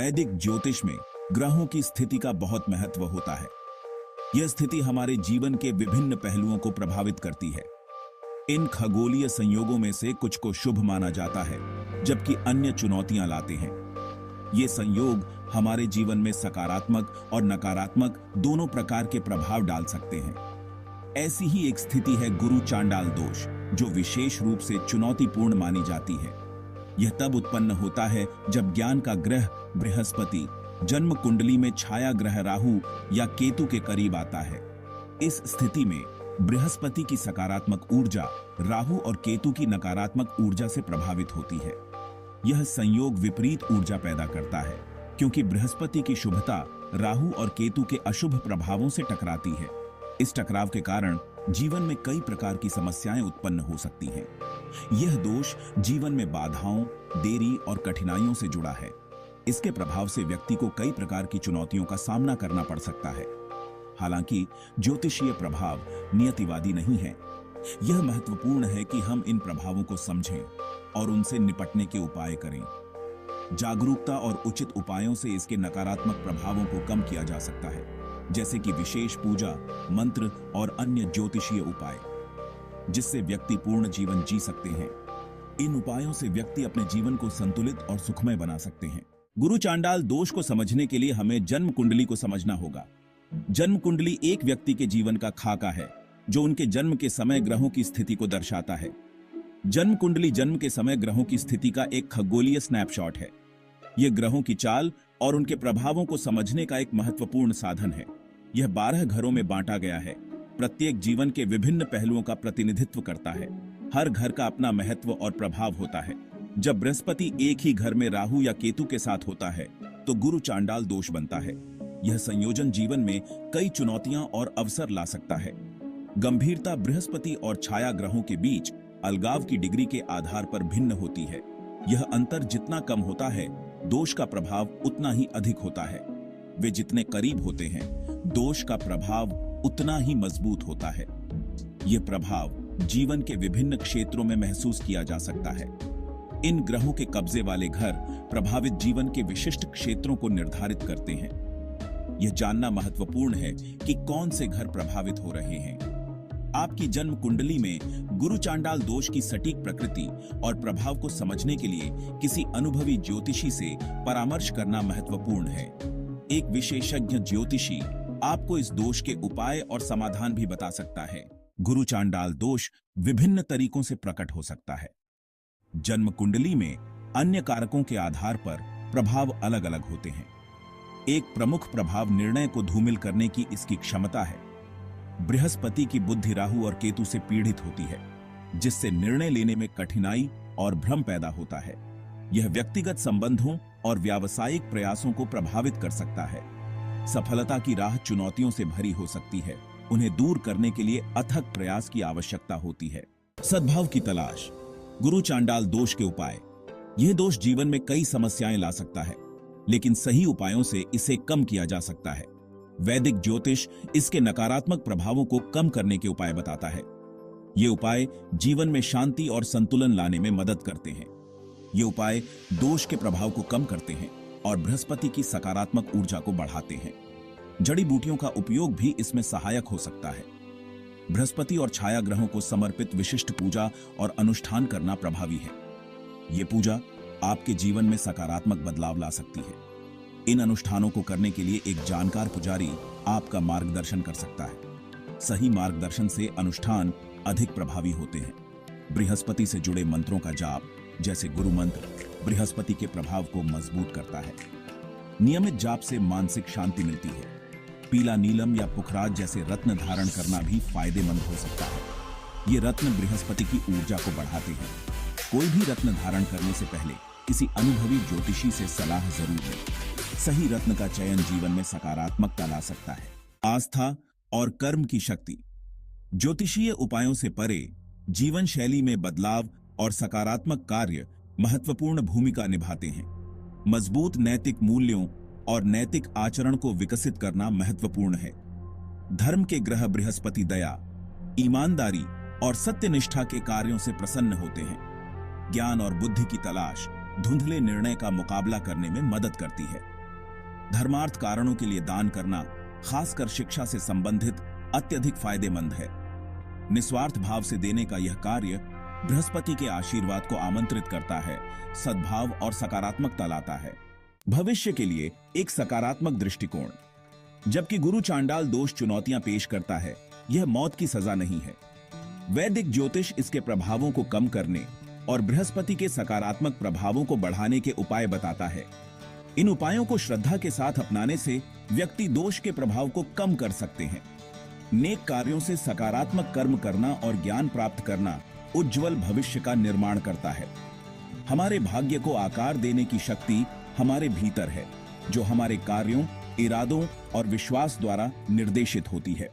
वैदिक ज्योतिष में ग्रहों की स्थिति का बहुत महत्व होता है। यह स्थिति हमारे जीवन के विभिन्न पहलुओं को प्रभावित करती है। इन खगोलीय संयोगों में से कुछ को शुभ माना जाता है, जबकि अन्य चुनौतियां लाते हैं। ये संयोग हमारे जीवन में सकारात्मक और नकारात्मक दोनों प्रकार के प्रभाव डाल सकते हैं। ऐसी ही एक स्थिति है गुरु चांडाल दोष, जो विशेष रूप से चुनौतीपूर्ण मानी जाती है। यह तब उत्पन्न होता है जब ज्ञान का ग्रह बृहस्पति जन्म कुंडली में छाया ग्रह राहु या केतु के करीब आता है। इस स्थिति में बृहस्पति की सकारात्मक ऊर्जा राहु और केतु की नकारात्मक ऊर्जा से प्रभावित होती है। यह संयोग विपरीत ऊर्जा पैदा करता है, क्योंकि बृहस्पति की शुभता राहु और केतु के अशुभ प्रभावों से टकराती है। इस टकराव के कारण जीवन में कई प्रकार की समस्याएं उत्पन्न हो सकती हैं। यह दोष जीवन में बाधाओं, देरी और कठिनाइयों से जुड़ा है। इसके प्रभाव से व्यक्ति को कई प्रकार की चुनौतियों का सामना करना पड़ सकता है। हालांकि ज्योतिषीय प्रभाव नियतिवादी नहीं है। यह महत्वपूर्ण है कि हम इन प्रभावों को समझें और उनसे निपटने के उपाय करें। जागरूकता और उचित उपायों से इसके नकारात्मक प्रभावों को कम किया जा सकता है, जैसे कि विशेष पूजा, मंत्र और अन्य ज्योतिषीय उपाय, जिससे व्यक्ति पूर्ण जीवन जी सकते हैं। इन उपायों से व्यक्ति अपने जीवन को संतुलित और सुखमय बना सकते हैं। गुरु चांडाल दोष को समझने के लिए हमें जन्म कुंडली को समझना होगा। जन्म कुंडली एक व्यक्ति के जीवन का खाका है, जो उनके जन्म के समय ग्रहों की स्थिति को दर्शाता है। जन्म कुंडली जन्म के समय ग्रहों की स्थिति का एक खगोलीय स्नैपशॉट है। यह ग्रहों की चाल और उनके प्रभावों को समझने का एक महत्वपूर्ण साधन है। यह 12 घरों में बांटा गया है। प्रत्येक जीवन के विभिन्न पहलुओं का प्रतिनिधित्व करता है। हर घर का अपना महत्व और प्रभाव होता है। जब बृहस्पति एक ही घर में राहु या केतु के साथ होता है, तो गुरु चांडाल दोष बनता है। यह संयोजन जीवन में कई चुनौतियां और अवसर ला सकता है। गंभीरता बृहस्पति और छाया ग्रहों के बीच अलगाव की डिग्री के आधार पर भिन्न होती है। यह अंतर जितना कम होता है, दोष का प्रभाव उतना ही अधिक होता है। वे जितने करीब होते हैं, दोष का प्रभाव उतना ही मजबूत होता है। यह प्रभाव जीवन के विभिन्न क्षेत्रों में महसूस किया जा सकता है। इन ग्रहों के कब्जे वाले घर प्रभावित जीवन के विशिष्ट क्षेत्रों को निर्धारित करते हैं। यह जानना महत्वपूर्ण है कि कौन से घर प्रभावित हो रहे हैं। आपकी जन्म कुंडली में गुरु चांडाल दोष की सटीक प्रकृति और प्रभाव को समझने के लिए किसी अनुभवी ज्योतिषी से परामर्श करना महत्वपूर्ण है। एक विशेषज्ञ ज्योतिषी आपको इस दोष के उपाय और समाधान भी बता सकता है। गुरु चांडाल दोष विभिन्न तरीकों से प्रकट हो सकता है। जन्म कुंडली में अन्य कारकों के आधार पर प्रभाव अलग अलग होते हैं। एक प्रमुख प्रभाव निर्णय को धूमिल करने की इसकी क्षमता है। बृहस्पति की बुद्धि राहु और केतु से पीड़ित होती है, जिससे निर्णय लेने में कठिनाई और भ्रम पैदा होता है। यह व्यक्तिगत संबंधों और व्यावसायिक प्रयासों को प्रभावित कर सकता है। सफलता की राह चुनौतियों से भरी हो सकती है। उन्हें दूर करने के लिए अथक प्रयास की आवश्यकता होती है। सद्भाव की तलाश। गुरु चांडाल दोष के उपाय। यह दोष जीवन में कई समस्याएं ला सकता है, लेकिन सही उपायों से इसे कम किया जा सकता है। वैदिक ज्योतिष इसके नकारात्मक प्रभावों को कम करने के उपाय बताता है। ये उपाय जीवन में शांति और संतुलन लाने में मदद करते हैं। ये उपाय दोष के प्रभाव को कम करते हैं और बृहस्पति की सकारात्मक ऊर्जा को बढ़ाते हैं। जड़ी बूटियों का उपयोग भी इसमें सहायक हो सकता है। बृहस्पति और छाया ग्रहों को समर्पित विशिष्ट पूजा और अनुष्ठान करना प्रभावी है। ये पूजा आपके जीवन में सकारात्मक बदलाव ला सकती है। इन अनुष्ठानों को करने के लिए एक जानकार पुजारी आपका मार्गदर्शन कर सकता है। सही मार्गदर्शन से अनुष्ठान अधिक प्रभावी होते हैं। बृहस्पति से जुड़े मंत्रों का जाप, जैसे गुरु मंत्र, बृहस्पति के प्रभाव को मजबूत करता है। नियमित जाप से मानसिक शांति मिलती है। पीला नीलम या पुखराज जैसे रत्न धारण करना भी फायदेमंद हो सकता है। ये रत्न बृहस्पति की ऊर्जा को बढ़ाते हैं। कोई भी रत्न धारण करने से पहले किसी अनुभवी ज्योतिषी से सलाह जरूर लें। सही रत्न का चयन जीवन में सकारात्मकता ला सकता है। आस्था और कर्म की शक्ति। ज्योतिषीय उपायों से परे जीवन शैली में बदलाव और सकारात्मक कार्य महत्वपूर्ण भूमिका निभाते हैं। मजबूत नैतिक मूल्यों और नैतिक आचरण को विकसित करना महत्वपूर्ण है। धर्म के ग्रह बृहस्पति दया, ईमानदारी और सत्यनिष्ठा के कार्यों से प्रसन्न होते हैं। ज्ञान और बुद्धि की तलाश धुंधले निर्णय का मुकाबला करने में मदद करती है। धर्मार्थ कारणों के लिए दान करना, खासकर शिक्षा से संबंधित, अत्यधिक फायदेमंद है। निस्वार्थ भाव से देने का यह कार्य बृहस्पति के आशीर्वाद को आमंत्रित करता है, सद्भाव और सकारात्मकता लाता है। भविष्य के लिए एक सकारात्मक दृष्टिकोण। जबकि गुरु चांडाल दोष चुनौतियां पेश करता है, यह मौत की सजा नहीं है। वैदिक ज्योतिष इसके प्रभावों को कम करने और बृहस्पति के सकारात्मक प्रभावों को बढ़ाने के उपाय बताता है। इन उपायों को श्रद्धा के साथ अपनाने से व्यक्ति दोष के प्रभाव को कम कर सकते हैं। नेक कार्यों से सकारात्मक कर्म करना और ज्ञान प्राप्त करना उज्जवल भविष्य का निर्माण करता है। हमारे भाग्य को आकार देने की शक्ति हमारे भीतर है, जो हमारे कार्यों, इरादों और विश्वास द्वारा निर्देशित होती है।